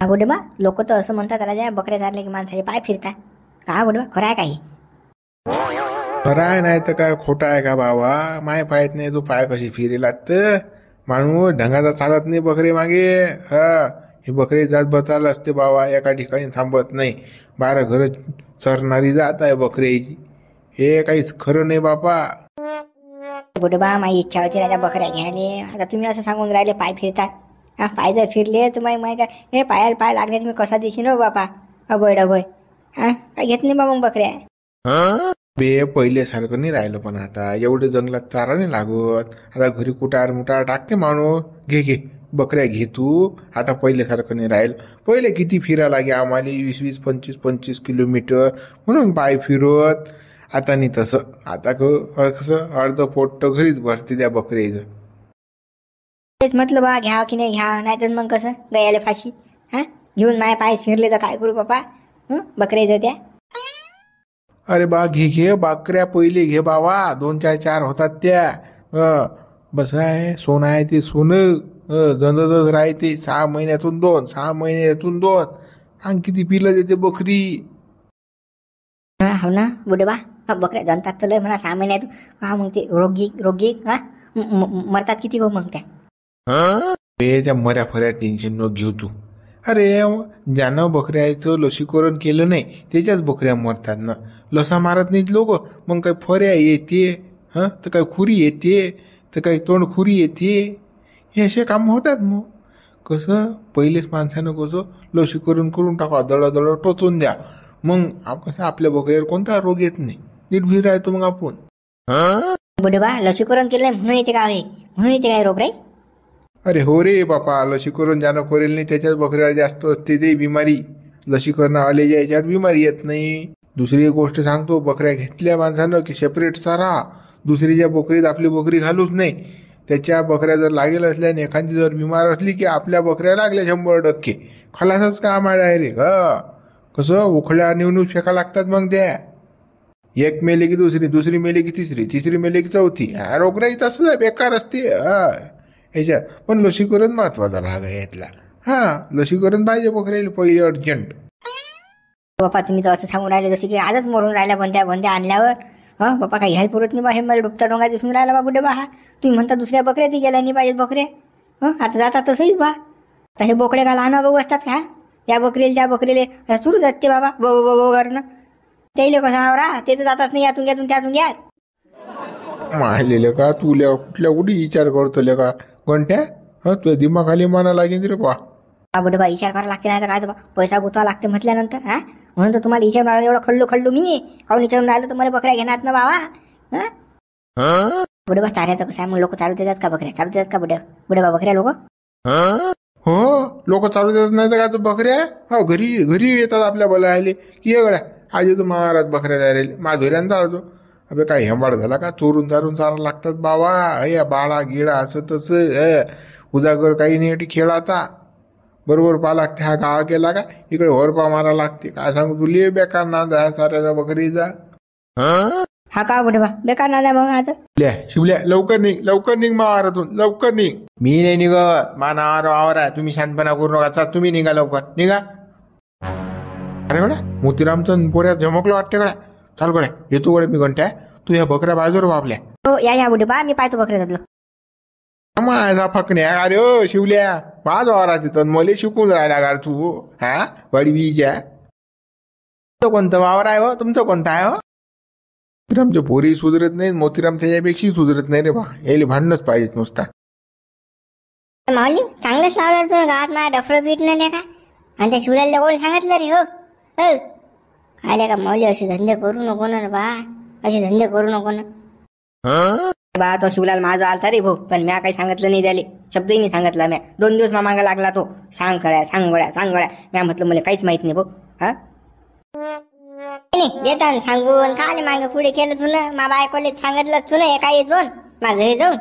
हा बुडे बा, लोक तर असं म्हणतात राजा, बकऱ्या चारले की माणसाचे पाय फिरतात. का बुडे बा, खरं आहे काही? खरं आहे नाही तर काय खोटा आहे का बाबा? माय पाहत नाही तू पाय कशी फिरेला तर माणूस ढंगाचा चालत नाही बकरी मागे. हा, ही बकरी जात बचाल असते बाबा, एका ठिकाणी थांबत नाही. 12 घर चरणारी जात आहे बकरीची. हे काहीच खरं नाही बाबा. बुडे बा, माझी इच्छा होती राजा बकऱ्या घ्यायले. आता तुम्ही असं सांगून राहिले पाय फिरतात. हा, पाय जर फिरले तर माय काय हे पायाला पाय लागले तुम्ही कसा दिशी न बापा. अभय डबय. हा, काय घेत नाही बा मग बकऱ्या. बे पहिले सारखं नाही राहिलं, पण आता एवढे जंगलात चारा नाही लागत. आता घरी कुटार मुटार टाकते माणूस. घे बकऱ्या घे तू. आता पहिले सारखं नाही राहिलं. पहिले किती फिरा लागे आम्हाला, 20-20, 25-25 किलोमीटर म्हणून पाय फिरत. आता नाही तसं. आता कसं अर्ध पोट घरीच भरते त्या बकरीचं. तेच म्हटलं बा, घ्या की नाही घ्या, नाही तर मग कसं गयाले फाशी. हा, घेऊन माय पाय फिरले तर काय करू बापा. बकऱ्याचं त्या. अरे बा घे बकऱ्या पहिले घे बाबा. 2-4 होतात त्या. बस आहे सोनं आहे ते सोनं. जंदच राहते. 6 महिन्यातून 2, 6 महिन्यातून 2. सांग किती पिलं देते बकरी. हो ना बुडे बा, बकऱ्या जनतात तर लय म्हणा 6 महिन्यात. हा, मग ते रोगी हा मरतात किती हो मग त्या. त्या मऱ्या फऱ्या टेन्शन न घेऊ तू. अरे ज्यानं बकऱ्याचं लसीकरण केलं नाही त्याच्याच बकऱ्या मरतात ना. लसा मारत नाहीत लोक, मग काही फऱ्या येते, तर काही खुरी येते, तर काही तोंडखुरी येते. हे असे काम होतात. मग कसं पहिलेच माणसानं कसं लसीकरण करून टाका, दळ टोचून द्या. मग कसं आपल्या बकऱ्यावर कोणता रोग येत नाही. निर्भीड राहतो मग आपण. बुडे बा, लसीकरण केलं नाही म्हणून येते काय, म्हणून येते काय रोग रे. अरे हो रे बापा, लसीकरण ज्यानं करेल नाही त्याच्याच बकऱ्याला जास्त असते ते बिमारी. लसीकरण आलेल्या याच्यावर बिमारी येत नाही. दुसरी गोष्ट सांगतो, बकऱ्या घेतल्या माणसानं की सेपरेट सारा. दुसरीच्या बकरीत आपली बकरी घालूच नाही. त्याच्या बकऱ्या जर लागेल असल्याने एखादी जर बिमार असली की आपल्या बकऱ्या लागल्या 100%. खलासच काम आहे डायरेक्ट. कसं उखळ्या नेऊन फेका लागतात मग त्या. एक मेले की दुसरी मेले की तिसरी मेले की चौथी. रोगराई तसं बेकार असते. ह्याच्यात पण लसीकरण महत्वाचा भाग आहे यातला. लसीकरण पाहिजे बकऱ्याला पहिले अर्जंट. बापा तुम्ही तर असं सांगून राहिले जसे की आजच मरून राहिल्या बंद्या आणल्यावर. बापा काही घ्यायला पुरत नाही बा. हे मला डुबता डोंगा दिसून राहिला बा बुडे बा. हा, तुम्ही म्हणता दुसऱ्या बकऱ्या ती गेल्या नाही पाहिजेत बकऱ्या. आता जातात तसंच बा. तर हे बोकडे का लहान गहू असतात का. या बकरीला त्या बकरीला सुरू जाते बाबा बो करणं. त्याला कसं आवरा, ते तर जातात नाही यातून त्यातून घ्या. माहिलेलं का तुल्या कुठल्या कुठे विचार करतो का कोणत्या. तुझ्या दिमाखाली माना लागेल रे बा. बुडे बा, विचार करायला लागते नाही तर काय पैसा गुतवा लागते म्हटल्यानंतर. म्हणून तर तुम्हाला विचार मारायला एवढं खल्लू मी काऊन विचारून राहिलो तर मला बकऱ्या घेणार ना बाबा. बुडे बा, चाऱ्याचं कसं आहे मग, लोक चालू देतात का बकऱ्या, चालू देतात का बुडे बा बकऱ्या लोक. हो, लोक चालू देतात नाही तर काय. तर बकऱ्या घरी येतात आपल्या बोलायले की गड्या आजी तू महाराज बकऱ्या जायला माधुऱ्यानं चालतो. अबे काय हेंबाड झाला का, चोरून चारा लागतात बाबा. या बाळा गिळा असं तसं उजागर काही नाही खेळाचा. बरोबर पा लागते. हा गावा केला का इकडे होरपा मारा लागते. काय सांगू तुले बेकार नांद आहे साऱ्याचा बकरीचा. हा का बुडे बा, बेकार नांद आहे मग. आता शिवल्या लवकर निघ महारातून, लवकर निघ. मी नाही निघत, मानावर वावर आहे. तुम्ही शांतपणा करू नका. तुम्ही निघा लवकर निघा. अरे गड्या मोतीरामचं पोऱ्या झमकलं वाटते गड्या. चाल गड्या येतो गड्या मी घंट्या. तू ह्या बकऱ्या बाजूवर बापल्या. हो या बुडे बा, मी पाहतो बकऱ्या माझा फकण्या. अरे ओ शिवल्या माझा वावरात तिथं मला शिकून राहिला गाड तू. वडवीच्या कोणतं वावर आहे हो तुमचं, कोणतं आहे हो. मोतीरामच्या पोरी सुधरत नाही, मोतीराम त्याच्यापेक्षा सुधरत नाही रे बा. यायला भांडणच पाहिजेत नुसता. माऊली चांगलंच लावलं तुला गावात माझ्या डफळं पीठ नाही का. आणि त्या शिवल्याला कोण सांगितलं रे. हो काय का माऊली, असे धंदे करू नको ना रे बा, असे धंदे करू नको ना बा. तो शिवलाल माझा आलता रे भाऊ, पण म्या काही सांगितलं नाही त्याले, शब्दही नाही सांगितला म्या. 2 दिवस मागा लागला तो. सांग गड्या. म्या म्हटलं मला काहीच माहित नाही भाऊ. देता सांगून खाली मागे पुढे केलं तू ना. मा बायकोले सांगितलं तू ना एका येत बोल मा घरी जाऊन.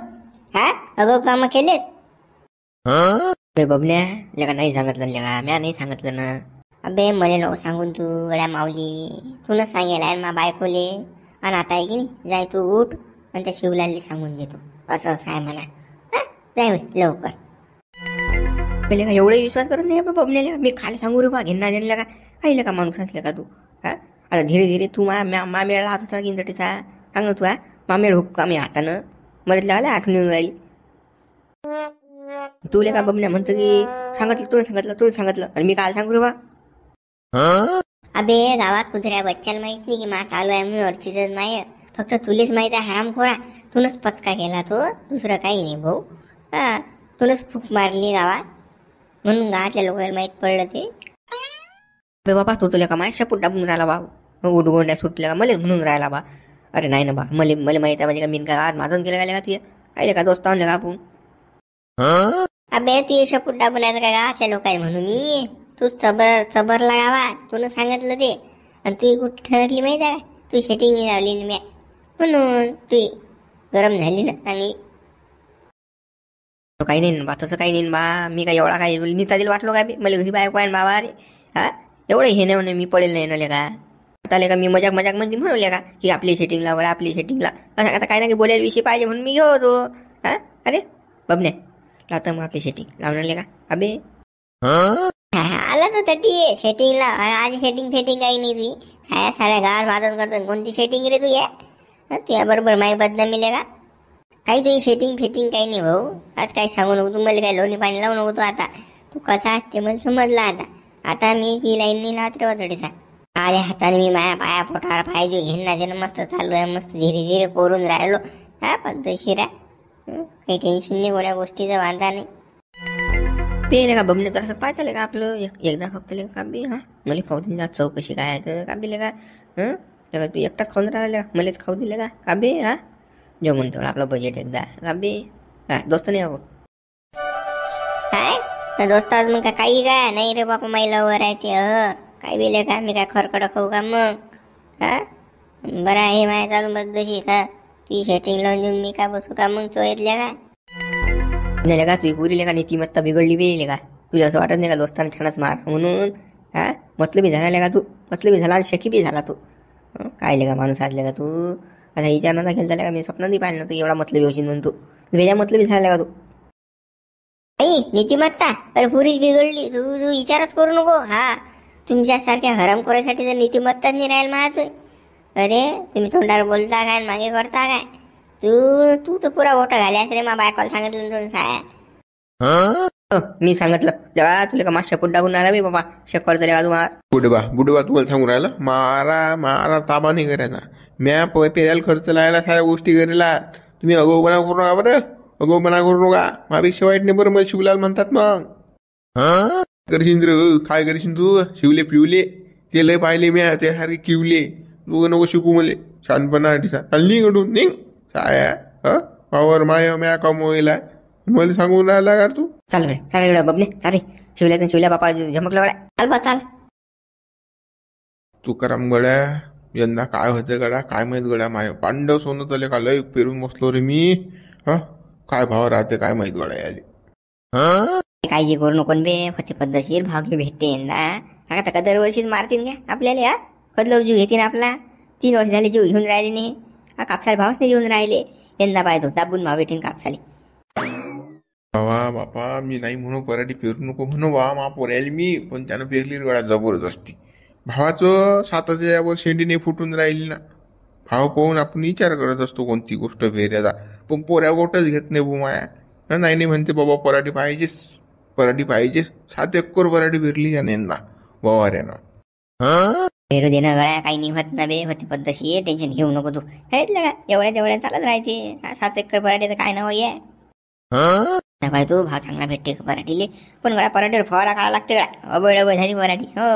अगं काम केलेस बबल्या लेका. नाही सांगितलं लेका, म्या नाही सांगितलं ना. अबे मला नको सांगून तू गड्या माऊली. तू न सांगेला मा बायकोले. आणि आता आहे की नाही, जाय तू उठ आणि त्या शिवलालले सांगून देतो असं आहे म्हणा. जाय लवकर. पहिले का एवढा विश्वास करत नाही बबण्याला. मी खाली सांगू रे बा घेणार जाणला का काही का माणूस असले का तू. हा आता धीरे धीरे तू मामेळा राहत होता किंतटीचा सांग ना तू. हा मामेळ हुक का मी हातानं मरत लावला आठवण येऊन राहील. तुले का बबण्या म्हणतो की तू सांगितलं आणि मी काल सांगू रे बा. अबे गावात कुत्र्या बच्चाला माहित नाही की मा चालू आहे म्हणून अडचीच माय. फक्त तुलेच माहित आहे हरामखोरा. तूनच पचका केला तो, दुसरं काही नाही भाऊ. हा तूनच फूक मारली गावात म्हणून गावातल्या लोकांना माहित पडलं ते. बे बाबा तू तुला का माय शपूट दाबून राहिला बा. उडगोंड्या सुटल्या का मलेच म्हणून राहिला बा. अरे नाही ना बा मले माहित आहे म्हणजे का मी गावात माझून केलं का तुझ्या काय का दोस्त आणले का आपण. अबे तू शपूट दाबून आहे का गावातल्या लोकांना म्हणून मी. तू चबरला गावात तुला सांगितलं ते. आणि तू कुठे ठरली माहित आहे तू शेटिंग लावली ना म्या म्हणून तू गरम झाली ना चांगली. काही नाही बा तसं काही नाही बा. मी काय एवढा काय नीता दिल वाटलो काय मला घरी बायको आहे बाबा. अरे हा एवढं हे नाही मी पडेल नाही नले का. आता का मी मजाक म्हणजे म्हणवले का की आपली सेटिंगला वगैरे आपली सेटिंगला असं आता काय ना की बोलायला विषय पाहिजे म्हणून मी घेऊ होतो. हा अरे बबने लावता मग आपली सेटिंग लावणार का अबे. आला तर तटी सेटिंगला. आज सेटिंग काही नाही तुझी. काय साऱ्या गावात वादन करतो कोणती सेटिंग रे तू या. तुझ्या बरोबर माई बदनामीले का काही तुझी सेटिंग काही नाही भाऊ. आज काही सांगू नको तू मला काही लोणी पाणी लावू नको. आता तू कसा असते मला समजला. आता मी ती लाईन नाही लावत रे वाटोडीचा. आल्या हाताने मी माया पाया पोटावर पाहिजे घेणं मस्त चालू आहे. मस्त धीरे धीरे करून राहिलो. हा पद्धतशीर आहे. काही टेन्शन नाही कोण्या गोष्टीचा वांधा नाही. पेले का बबने जरासं पाहताले का आपलं एकदा फक्त ले का बी. हा मला खाऊ दिली चौकशी काय आहे तर का बी का लगा तू एकटाच खाऊन राहिला मलाच खाऊ दिलं का बे. हा जो म्हणतो आपलं बजेट एकदा का बे. हा दोस्त नाही आपण काय दोस्तात मग का काही काय नाही रे बापा माईला वर आहे ते. काय बिले का मी काय खरकड खाऊ का मग. हा बरं आहे माय चालू बद्दशी का ती सेटिंग लावून देऊन मी काय बसू का मग चोयतल्या का. नाही का तू पुरीले का नीतिमत्ता बिघडली बेले का. तुझ्या असं वाटत नाही का दोस्तांना छानच मार म्हणून. हा मतलबी झाला का तू. मतलबी झाला आणि शकी बी झाला तू. काय का माणूस आजले का तू. आता हिच्या नंतर खेळ झाला का मी स्वप्नात पाहिलं नव्हतं एवढा मतलबी होशील म्हणून तू वेगळ्या मतलबी झाला का तू. नीतिमत्ता अरे पुरीच बिघडली. तू विचारच करू नको. हा तुमच्यासारख्या हराम करायसाठी तर नीतिमत्ताच नाही राहील माझं. अरे तुम्ही तोंडावर बोलता काय मागे करता काय. तू तर पुरा मोठा घाल्यास रे मा बायकोला सांगितलं तुला साया. मी सांगितलं जेव्हा तुला का माझ्या शपूट टाकून आला बे बाबा शक्कर झाले का तू मार. बुडबा तुम्हाला सांगू राहिलं मारा ताबा नाही करायचा. म्या पेऱ्याला खर्च लावायला साऱ्या गोष्टी करायला. तुम्ही अगोपणा करू नका बरं. अगोपणा करू नका. मापेक्षा वाईट नाही बरं मला शिवलाल म्हणतात मग. हा करशील रे काय करशील तू. शिवले पिवले ते लय पाहिले म्या ते सारखे किवले. तू नको शिकू मले छानपणा चालली कडून निघ साया. पावर माय म्या कमवायला मला सांगून राहिला का तू. चाल रे बबने चाल रे शिवल्या बापा झमकला गड्या. चाल बा चाल. तू कराम गड्या यंदा काय होतं गड्या काय माहित गड्या. माय पांडव सोनं तले का लय पेरून बसलो रे मी. काय भाव राहते काय माहित गड्या याले. काळजी करू नको बे होते पद्धतशीर भाव घेऊ भेटते यंदा. आता का दरवर्षीच मारतील का आपल्याला. हा कदलव जीव घेतील आपला. 3 वर्ष झाले जीव घेऊन राहिले नाही. हा कापसाला भावच नाही घेऊन राहिले. यंदा पाहिजे दाबून भाव भेटेन कापसाले. बापा मी नाही म्हणू पराठी पेरू नको म्हणू बा मा पोरायला मी. पण त्यानं पेरली गड्या जबरदस्ती. भावाचं 7,000 यावर शेंडीने फुटून राहिली ना. भाव पाहून आपण विचार करत असतो कोणती गोष्ट पेऱ्याचा. पण पोऱ्या गोटच घेत नाही बुमाया. नाही म्हणते बाबा पराठी पाहिजेच 7 एकर पराठी पेरली या नेंदा वावाऱ्यानं. पेरू देणं गळ्या काही नाही होत ना बे होते पद्धतशीर. टेन्शन घेऊ नको तू. हेतलं का एवढ्या चालत राहते. 7 एकर पराठी तर काय नाव आहे. भाई तू भाव चांगला भेटते पराठीले. पण गळ्या पराठीवर फवारा काढा लागते गळ्या. अबळ झाली पराठी. हो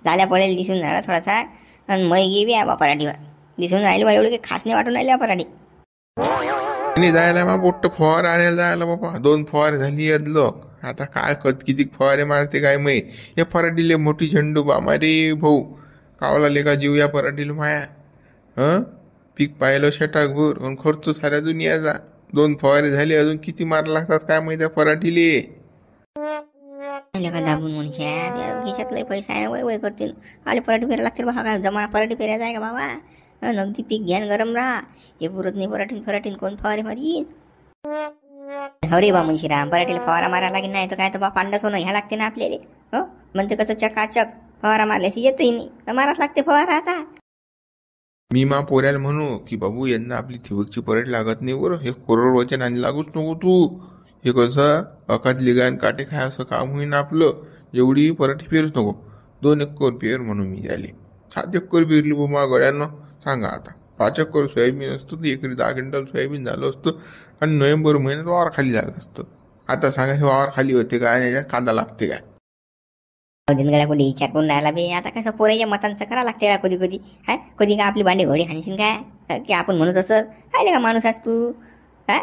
झाल्या पडेल दिसून राहिला थोडासा. आणि मै गेली बा पराठीवर दिसून राहिली बा. एवढी काही खास नाही वाटून राहिली पराठी. जायला मग मोठं फवार आणायला जायला बाबा. 2 फवार झाली लोक. आता काय किती फवारे मारते काय माहित. या पराठीले मोठी झेंडू बा मारे भाऊ. कावला लेका जीव या पराठीला माया. पीक पाहिलं शेटाकभर आणि खर्च साऱ्या दुनियाचा. 2 फवारे झाले अजून किती मार लागतात काय माहिती पराठीले. दाबून म्हणशात खिशात लय पैसा आहे वय करतील. आले पराठी पेरा लागतील बा. काय जमाना पराठी पेरायचा आहे का बाबा. नगदी पीक घ्यान गरम राहा. हे पुरत नाही पराठीन कोण फवारे मारीन. हो रे बा मुंशीराम, पराठीला फवारा मारा लागेल, नाही तर काय तर बा पांडा सोनं घ्या लागते ना आपल्याला. हो म्हणते कसं चकाचक फवारा मारल्याशी येतही नाही, माराच लागते फवारा आता. मी मा पोऱ्याला म्हणू की बाबू यांना आपली ठिबकची परेड लागत नाही बरं, हे कोरडवाचन आणि लागूच नको तू. हे कसं अकात लिगान काटे खाय असं काम होईन आपलं. एवढी पराठी पेरूच नको, 2 एकर पेर म्हणून मी झाले. 7 एकर पेरली बाबा गळ्यानं. सांगा आता 5 एकर सोयाबीन असतं तर एकरी 10 क्विंटल सोयाबीन झालं असतं आणि नोव्हेंबर महिन्यात वावर खाली झालं असतं. आता सांगा हे वावर खाली होते काय आणि याच्यात कांदा लागते काय? दिनगड्या कुठे विचार करून राहिला बे, आता कसं पोराच्या मतांचं करा लागते का कधी कधी. हा कधी का आपली भांडी घोडी हाणशील काय की आपण म्हणू तसं काय का माणूस आहेस तू. हा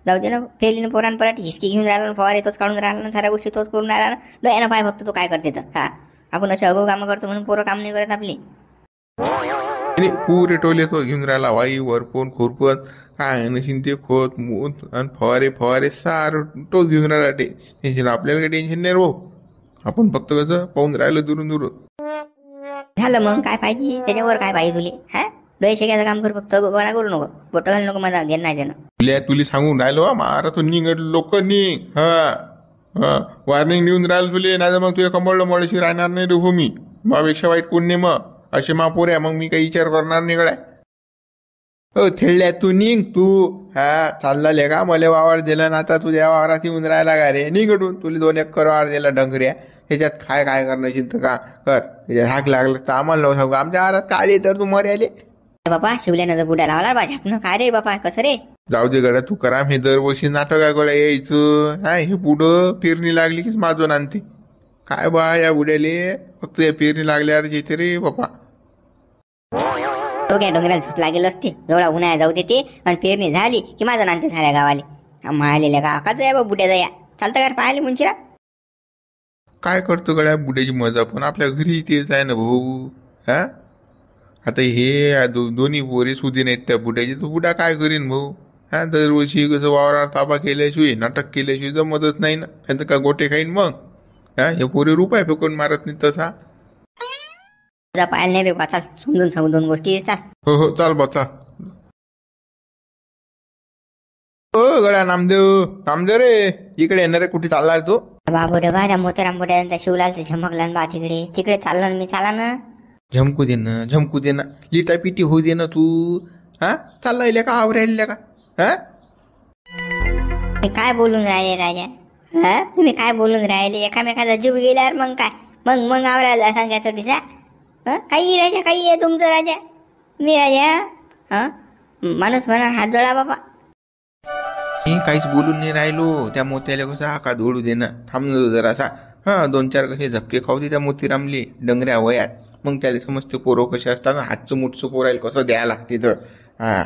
जाऊ दे ना, फेरीनं पोरान पराठी हिसकी घेऊन राहिला, फवारे तोच काढून राहिला ना, साऱ्या गोष्टी तोच करून राहिला ना. डोळ्यानं पाय फक्त तो काय करते तर. हा आपण असे अगो कामं करतो म्हणून पोरं काम नाही करत आपली. आणि पुरे टोले तो घेऊन राहिला, वाई वरपून खुरपत काय नशीन ते खोत मूत आणि फवारे सार तोच घेऊन राहिला. टेन्शन आपल्याला काही टेन्शन नाही रो. आपण फक्त कसं पाहून राहिलं दुरून. झालं मग काय पाहिजे त्याच्यावर, काय पाहिजे तुले. हा डोळे शेकायचं काम कर फक्त, गोळा करू नको, बोटं घालू नको, मला घेणं नाही देणं. तुला सांगून राहिलो मारा तू निघ लोक निघ. हा वॉर्निंग देऊन राहिलं तुले, नाही तर मग तुझ्या कमळलं मळशी राहणार नाही रे हो. मी मापेक्षा वाईट कोण नाही मग असे पोऱ्या. मग मी काही विचार करणार नाही गळ्या. हो थेळल्या तू निघ तू. हा चालला का मला वावर दिला ना, आता तुझ्या वावरात येऊन राहिला का रे. निघडून तुला 2 एकर वावर दिला डंगऱ्या, ह्याच्यात काय करणार चिंता का कर. त्याच्यात हाक लागलं तर आम्हाला नको सांगू, आमच्या वावरात काय आले तर तू मरे आले. बापा शिवल्यानं जर बुड्या लावला बा झापणं काय रे बापा, कसं रे. जाऊ दे गड्या तू करा, हे दरवर्षी नाटक आहे गड्या यायचं. हा हे पुढं पेरणी लागली कीच माझं आणते काय बा या बुड्याले. फक्त या पेरणी लागल्यावर येते रे बापा. तो काय डोंगराला झोप लागेल असते, एवढा उन्हाळ्या जाऊ देते आणि पेरणी झाली की माझं नांते झाल्या गावाले. मारलेल्या का आकाच आहे बा बुड्याचा या. चालतं का पाहिले मुंशीरा. काय करतो गड्या बुड्याची मजा, पण आपल्या घरी तेच आहे ना भाऊ. हा आता हे दोन्ही पोरे सुधी नाहीत त्या बुड्याची, तर बुडा काय करीन भाऊ. हा दरवर्षी कसं वावरावर ताबा केल्याशिवाय नाटक केल्याशिवाय जमतच नाही ना. त्यांचं का गोटे खाईन मग. हा हे पोरे रुपये फेकून मारत नाही तसा. पाहिलं नाही रे बा, चाल समजून सांगू 2 गोष्टी चाल. हो चाल बा चाल. हो गड्या नामदेव रे इकडे येणार रे. कुठे चालला रे तू. बाबू रे बा त्या मोत्याराम बुड्या शिवलालचं झमकला बा तिकडे चाललं मी चाला ना. झमकू दे ना लिटापिटी होऊ दे ना तू. हा चालला का आवरायला का. हा मी काय बोलून राहिले राजा. हा तुम्ही काय बोलून राहिले, एकामेकाचा जीव गेल्यावर मग काय मग आवरायला सांगा थोडीसा. काही राजा काही आहे तुमचं राजा. मी राजा हा माणूस म्हणा हात जोडा बाबा. मी काहीच बोलून नाही राहिलो. त्या मोत्याला कसा का धोडू दे ना, थांबलो जरासा. 2-4 कसे झपके खावते त्या मोतीरामले डंगऱ्या वयात. मग त्याला समजते पोरं कसे असतात ना, हातचं मुठचं पोरायला कसं द्यायला लागते तर. हा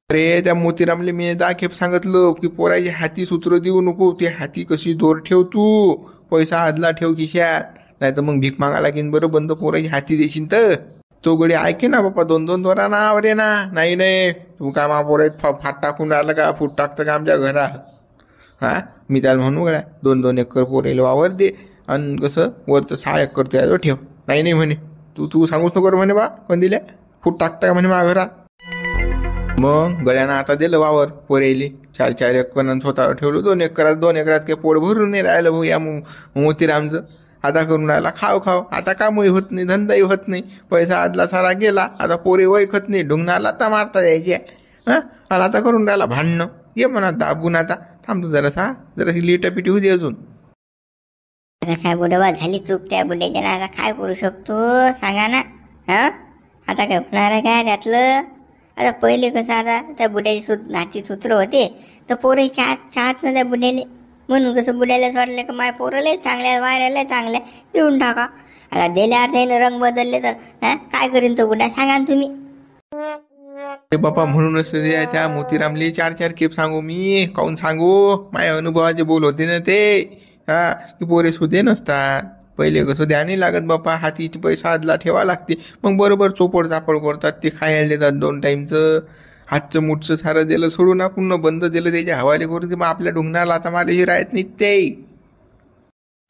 अरे त्या मोतीरामले मी 10 खेप सांगितलं की पोराचे हाती सूत्र देऊ नको. ते हाती कशी दोर ठेव तू, पैसा आदला ठेव खिशात, नाही तर मग भीक मागा लागेन बरं. बंद पोराची हाती देशील तर. तो गडी ऐके ना बाप्पा, 2-2 दोरा ना आवरे ना. नाही तू काय पोरात फाट टाकून राहिलं का, फूट टाकतं का आमच्या घरात. हा मी त्याला म्हणू गड्या 2-2 एकर पोरायला वावर दे आणि कसं वरचं 6 एकर त्याला ठेव. नाही म्हणे तू सांगूच नको म्हणे बा कोण दिल्या फूट टाकता का म्हणे माझ्या घरात. मग गळ्यानं आता दिलं वावर पोरेली 4-4 एकर स्वतः ठेवलं 2 एकरात. 2 एकरात काही पोट भरून नाही राहिलं भाऊ या मोतीरामचं. आता करून राहिला खाव. आता कामही होत नाही, धंदाही होत नाही, पैसा आदला सारा गेला. आता पोरे वैखत नाही, ढुंगणाला आता मारता यायचे. हा आता करून राहिला भांडणं. ये म्हणा दाबून. आता थांबतो जरा लिटापिटी होती अजून. कसा बुडवा झाली चूक त्या बुड्याच्या ना, आता काय करू शकतो सांगा ना. हा आता काय होणार आहे काय त्यातलं. आता पहिले कसं आता त्या बुड्याची हाती सूत्र होते तर पोरही चाहत ना त्या बुड्याले, म्हणून कसं बुड्यालाच वाटलं का माय पोरले चांगल्या वायराला चांगल्या देऊन टाका. आता दिल्यावर त्याने रंग बदलले तर काय करीन तो बुड्या सांगा ना तुम्ही. बापा म्हणूनच त्या मोतीरामले 4-4 खेप सांगू मी. काऊन सांगू, माझ्या अनुभवाचे बोल होते ना ते. हा की पोरे सुधे नसतात. पहिले कसं द्या नाही लागत बापा, हाती पैसा आदला ठेवा लागते. मग बरोबर चोपड चापड करतात, ते खायला देतात 2 टाईमचं. हातचं मुठचं सारं दिलं सोडून आपण बंद दिलं त्याच्या हवाले करून की मग आपल्या ढुंगणाला आता माझ्याशी राहत नाही ते.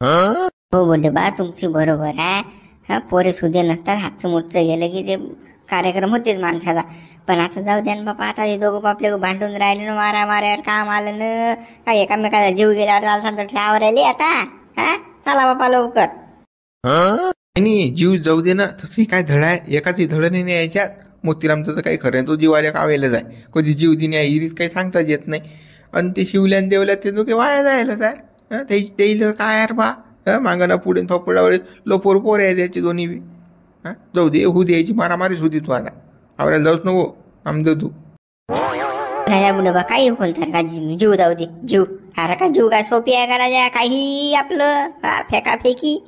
हो बोलते बा तुमची बरोबर आहे. पोरे सुधे नसतात, हातचं मुठचं गेलं की ते कार्यक्रम होतेच माणसाला. पण आता जाऊ द्या ना बापा, आता हे दोघं आपले भांडून राहिले ना, मारामाऱ्यावर काम आलं ना, काय एकामेकाला जीव गेल्यावर चालतात तर सावरायले आता. हा चला बापा लवकर. नाही जीव जाऊ दे ना, तसंही काय धड आहे, एकाची धड नाही यायच्यात. मोतीरामचं तर काही खरं आहे, तो जीवाला कावायला जाय, कधी जीव दिने इरीत काही सांगताच येत नाही. आणि ते शिवल्यान देवल्यात ते नुके वाया जायला जाय. ते काय यार बा, मागणं पुढे फपडावर लोपोर पोर आहे त्याची दोन्ही बी. जाऊ दे, होऊ द्यायची मारामारीच होती. तू आता आवरायला जाऊच नको आमदेव तू. राजा बुडे बा काही बोलतात का, जीव जाऊ दे जीव. अरे का जीव काय सोपी आहे का राजा, काही आपलं फेकाफेकी.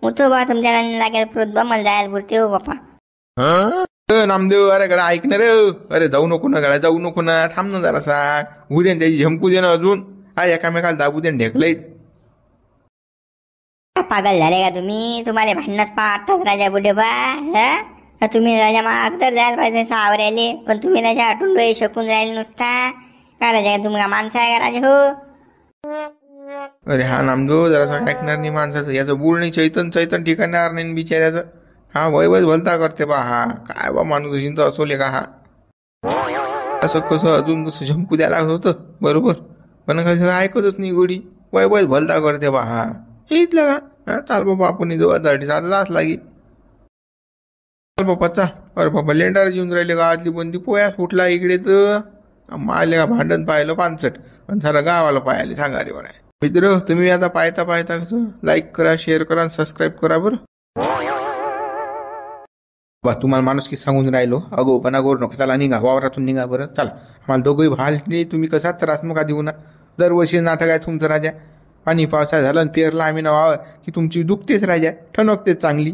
उठो बा, तुमच्या राणी लागेल पुरत बा, मला जायला पुरते हो बापा. नामदेव अरे गडा ऐक ना रे, अरे जाऊ नको ना गडा, जाऊ नको ना, थांब ना जरासा, होऊ दे त्याची झमकू दे ना अजून. एकामेकाला दाबू दे ढेकलय. पागल झाले का तुम्ही, तुम्हाला भांडणच पाहतात राजा बुडे बा. तुम्ही राजा मा अगदर जायला पाहिजे सावरायले, पण तुम्ही राजा आटून डोळे शकून राहिले नुसता. का राजा तुम्ही का माणसं आहे का राजा हो. अरे हा नामदेव जरासा ऐकणार नाही माणसाचं, याचं बोल नाही, चैतन ठिकाणार नाही बिचाऱ्याचं. हा वय भलता करते बा, हा काय बा माणूस तर असोले का हा. असं कसं अजून कसं झमकू द्यायला लागत होतं बरोबर, पण कसं ऐकतच नाही गोडी. वय भलता करते बा हा. हे इथलं का चाल बाबा, आपण जवळ जाच लागी. चाल बाप्पा चा. अरे बाबा लेंडार येऊन राहिले गावातली, पण ती पोया फुटला इकडे तर माले का भांडण पाहिलं 65, पण सारा गावाला पाहिले सांगा रे बरं. मित्र तुम्ही आता पाहता कसं लाईक करा, शेअर करा आणि सबस्क्राईब करा बरं. बा तुम्हाला माणूस की सांगून राहिलो, अगोपणा करू नका. चला निघा, वावरातून निघा बरं. चला, आम्हाला दोघंही भाल तुम्ही कसा त्रास नका देऊ ना. दरवर्षी नाटक आहे तुमचं राजा. आणि पावसाळा झाला आणि पेरला आम्ही ना वावर की तुमची दुखतेच राजा, ठणकतेच चांगली.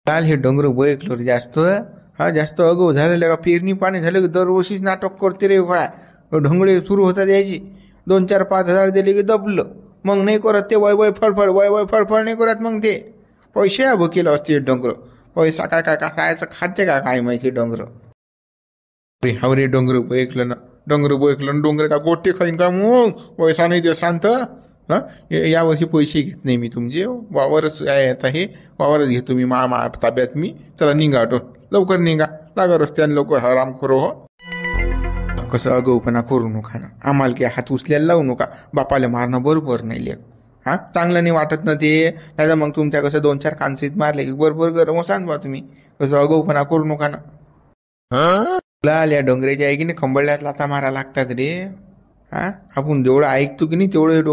काल हे डोंगर बोयकलो जास्त, जास्त अगो झालेलं का, पेरणी पाणी झालं की दरवर्षीच नाटक करते रे फळा. ढोंगळे सुरू होतात यायची, 2-4-5 हजार दिले की दबलं, मग नाही करत ते. वय फळफळ नाही करत मग ते. पैसे भुकेलं असते डोंगर. पैसा काय खायचं खाते काय माहिती डोंगर. रे डोंगर बोयकलं ना, डोंगर का गोटे खाईन का मग, पैसा नाही दे शांत. यावर्षी पैसे घेत नाही मी तुमचे, वावरच आहे आता, हे वावरच घेतो मी मा ताब्यात मी. चला निघा लवकर निघा, लागा रस्त्याने लवकर आराम करो. कसं अगोपणा करू नका ना, आम्हाला काही हात उचल्याला लावू नका. बापाला मारणं बरोबर नाही लेख. चांगलं नाही वाटत ना ते. नाही तर मग तुमच्या कसं 2-4 कानसीत मारले की बरोबर गरम सांग बा तुम्ही. कसं अगोपणा करू नका ना. या डोंगराच्या आहे की नाही खंबळल्यात लाता मारा लागतात रे. आपण जेवढं ऐकतो की नाही तेवढं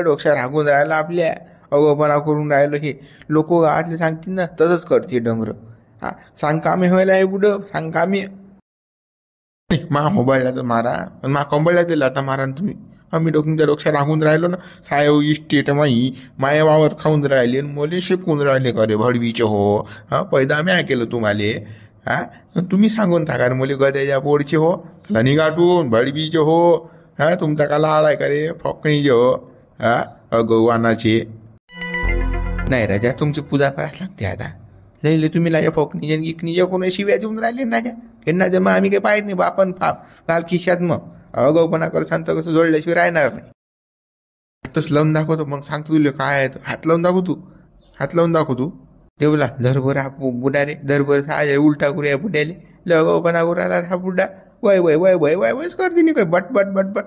डोक्यावर हागून राहिलं आपल्या. अगोपणा करून राहिलं हे लोक गावातले सांगतील ना, तसंच करते डोंगर. सांग कामे व्हायला आहे बुड, सांग कामे. मा मोबाईलला तर मारा, मा कंबळला तर लाता मारा तुम्ही. आम्ही तुमच्या डोक्यावर राहून राहिलो ना. सायो इस्टेट माया वावर खाऊन राहिले, मुले शिकून राहिले का रे भडवीचे हो. पैदा आम्ही केलं तुम्हाला. तुम्ही सांगून टाका मुली गद्याच्या पोडचे हो. त्याला निघाटून भडवीचे हो. तुमचा का लाड आहे का रे फकणीचे हो. अगवानाचे नाही राजा, तुमची पूजा करायला लागते आता. लई तुम्ही लाजा फकणीचे गिकणीचे कोणी शिव्या देऊन राहिले ना राजा. यांना जर मग आम्ही काही पाहत नाही बा, आपण काल खिशात मग अगाऊपणा कर सांगतो कसं जोडल्याशिवाय राहणार नाही. हातच लावून दाखवतो, मग सांगतो तुला काय आहे. हात लावून दाखव तू. देवला धरभर हा बुडा रे, धरभर उलटा करूया बुड्याले. अगाऊपणा करू राहिला हा बुड्डा. वयच करते नाही काय बट.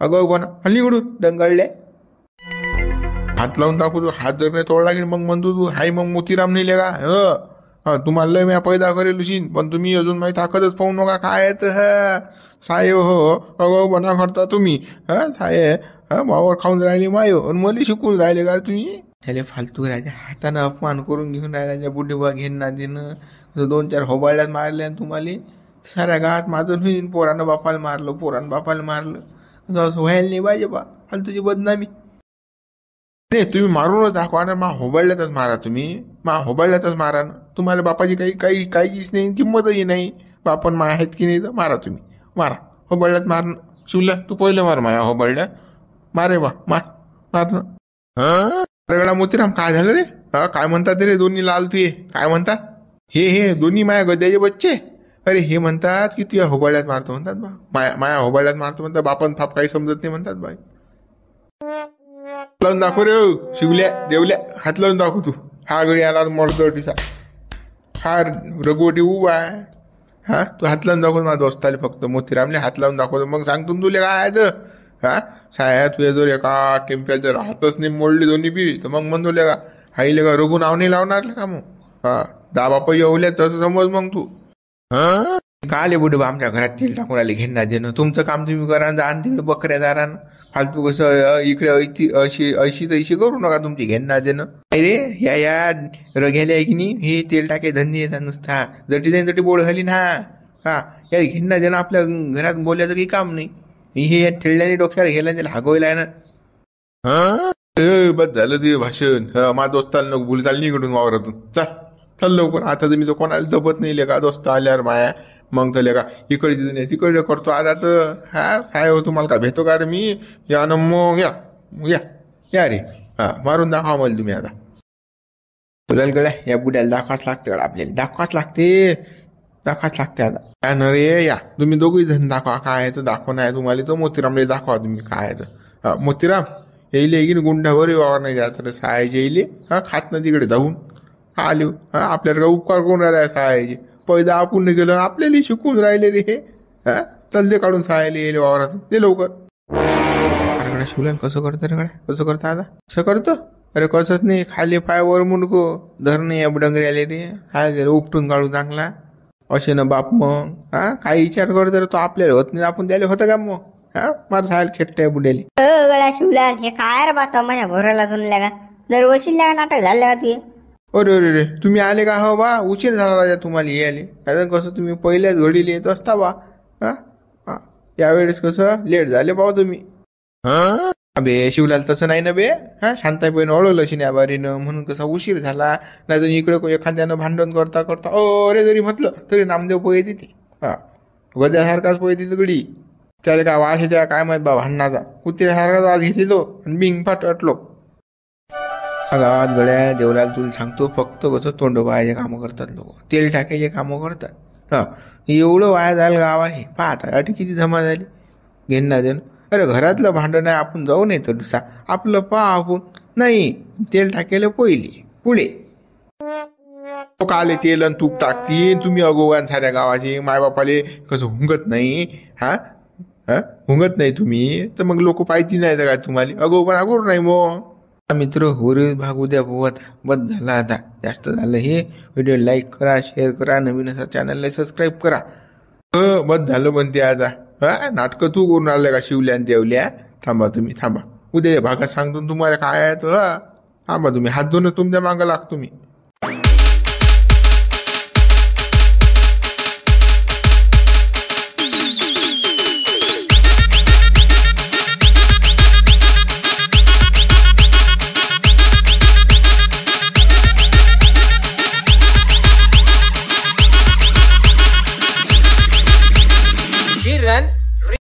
अगाऊपणा हल्ली निघडून दंगळले. हात लावून दाखवतो. हात जर नाही तोडला की मग म्हणतो तू हाय मग मोतीराम नाही का. तुम्हाला लय म्या पैदा करेल उशीन, पण तुम्ही अजून माहिती ताकदच पाहू नका काय साय हो. अगाऊपणा करता तुम्ही. साय वावर खाऊन राहिले मायो आणि मला शिकून राहिले का तुम्ही. त्याला फालतू राजा हातानं अपमान करून घेऊन राहिला बुढीबा घेऊन ना देणं. 2-4 होबाळ्यात मारल्या तुम्हाला. साऱ्या गावात माझं होईन, पोरानं बापाला मारलं. असं व्हायला नाही पाहिजे बा, फालतूची बदनामी. नाही तुम्ही मारूनच दाखवा ना. होबाळल्यातच मारा तुम्ही. होबाळल्यातच मारा ना. तुम्हाला बापाची काहीच नाही, किंमतही नाही. बापन मा आहेत की नाही तर मारा तुम्ही. मारा होबाळल्यात मार. शिवल्या तू पहिले मार माया होबाळल्यात. मारे बा मार ना. गडा मोतीराम काय झालं रे. काय म्हणतात रे दोन्ही लाल तुये, काय म्हणतात हे दोन्ही माया गद्याचे बच्चे. अरे हे म्हणतात की तुझ्या होबाळ्यात मारतो म्हणतात बा. माया होबाळ्यात मारतो म्हणतात. बापन थाप काही समजत नाही म्हणतात बाई. लावून दाखव रे शिवल्या देवल्या, हात लावून दाखव तू. हा घडी आला मर्दटीचा. हा रघुवटी उभा आहे. हा तू हात लावून दाखव माझ्या दोस्ताले, फक्त मोतीरामले हात लावून दाखवतो, मग सांगतो तुला काय आहे तर. हा साया तुझ्या जर एका टेम्प्याचं राहतच नाही मोडली दोन्ही बी, तर मग म्हणतो का हाईले का रघु नाव नाही लावणार का मग. हा 10 बापा येवल्या तसं समज मग तू. का आले बुडे बा आमच्या घरात तेल टाकून आले घेणार देणं. तुमचं काम तुम्ही करा, जा आणि तिकडे बकऱ्या दारानं फालतू कसं इकडे अशी तशी करू नका तुमची घेणार देणं. अरे या रघ्याले आहे की नाही, हे तेल टाके धंदे येतात नुसता, जटी बोळ घालीन. हा या घेणार देणं आपल्या घरात बोलायचं काही काम नाही. हे ठेळल्याने डोक्यावर गेला त्याला हागवायला आहे ना. बस झालं ते भाषण. माझ्या दोस्ताला नको भूल चाल निघडून वावरातून. चल लवकर. आता तर मी तर कोणाला दबत नाही लेका, दोस्त आल्यावर माया मग तर लेका इकडे तिथे तिकडे करतो. आता तर काय हो तुम्हाला का भेटतो का रे मी. या न मग या रे. मारून दाखवा मला तुम्ही आता. बोलायला गड्या या बुड्याला दाखवाच लागते गड्या, आपल्याला दाखवाच लागते आता. काय न रे या तुम्ही दोघी जण दाखवा काय आहे तर. दाखवा नाही तुम्हाला तर मोतीरामले दाखवा तुम्ही काय आहे तर. मोतीराम येईल की गुंडावर वावर नाही जात रे सायाचे येईल. खात ना तिकडे धावून आले. आपल्याला उपकार कोण राहिला सायाचे. पैदा आपण गेलो आपल्याला शिकून राहिले रे हे. तलदे काढून सायाला येईल वावरात. ते लवकर. अरे शिवल्यान कसं करतं रे गड्या, कसं करतं आता. कसं करतो अरे कसंच नाही. खाली पायावर मुंडको धरणे या डंगरे आले रे. काय उपटून काढू चांगला असे ना बाप. मग काही विचार करतो रे तो आपल्याला होत नाही, आपण द्यायला होतं का मग. माझं सायला खेटतंय बुड्याली. गळा शिवलाल हे काय रे बा माझ्या घोराला धुनल्या का. दरवर्षी नाटक झालं का तुझे. अरे तुम्ही आले का. हो बा उशीर झाला राजा तुम्हाला यायले. कारण कसं तुम्ही पहिल्याच घडीला येत असता बा. यावेळेस कसं लेट झाले पाहू तुम्ही. अबे शिवलाल तसं नाही ना बे. शांताबाईनं अळवलं शिन्याबारीनं म्हणून कसा उशीर झाला. नाही तर इकडे एखाद्यानं भांडण करता अरे जरी म्हटलं तरी नामदेव पोहे तिथे. गद्यासारखाच पोहे तिथे गडी. त्याला काय वास येते काय माहित बा भांडणाचा. कुत्र्यासारखाच वास घेतली तो आणि बिंग फाट अटलो. गावात गड्या देवलाल तुला सांगतो फक्त कसं तोंड वायाचे कामं करतात लोक, तेल टाकायचे कामं करतात. एवढं वाया जायला गाव आहे. पाहता अटी किती जमा झाली घेणं देणं. अरे घरातलं भांडण आहे आपण जाऊ नये तर दुसरा आपलं आपण नाही. तेल टाकायला पहिले पुढे काले तेल आणि तूप टाकतील तुम्ही अगोगान साऱ्या गावाचे. मायबापाले कसं हुंगत नाही. हुंगत नाही तुम्ही तर मग लोक पाहिजे नाही तर काय तुम्हाला अगोपणा करू नाही. मग मित्र होरे भागू द्या भाऊ. आता बस झाला, आता जास्त झालं हे. व्हिडिओ लाईक करा, शेअर करा, नवीन असा चॅनलला सबस्क्राईब करा. बस झालं म्हणते आता. नाटकं तू करून आलं का शिवल्या आणि देवल्या. थांबा तुम्ही थांबा. उद्या भागात सांगतो तुम्हाला काय आहे तर. थांबा तुम्ही हात धुवून तुमच्या मागं लागतो मी. Kiran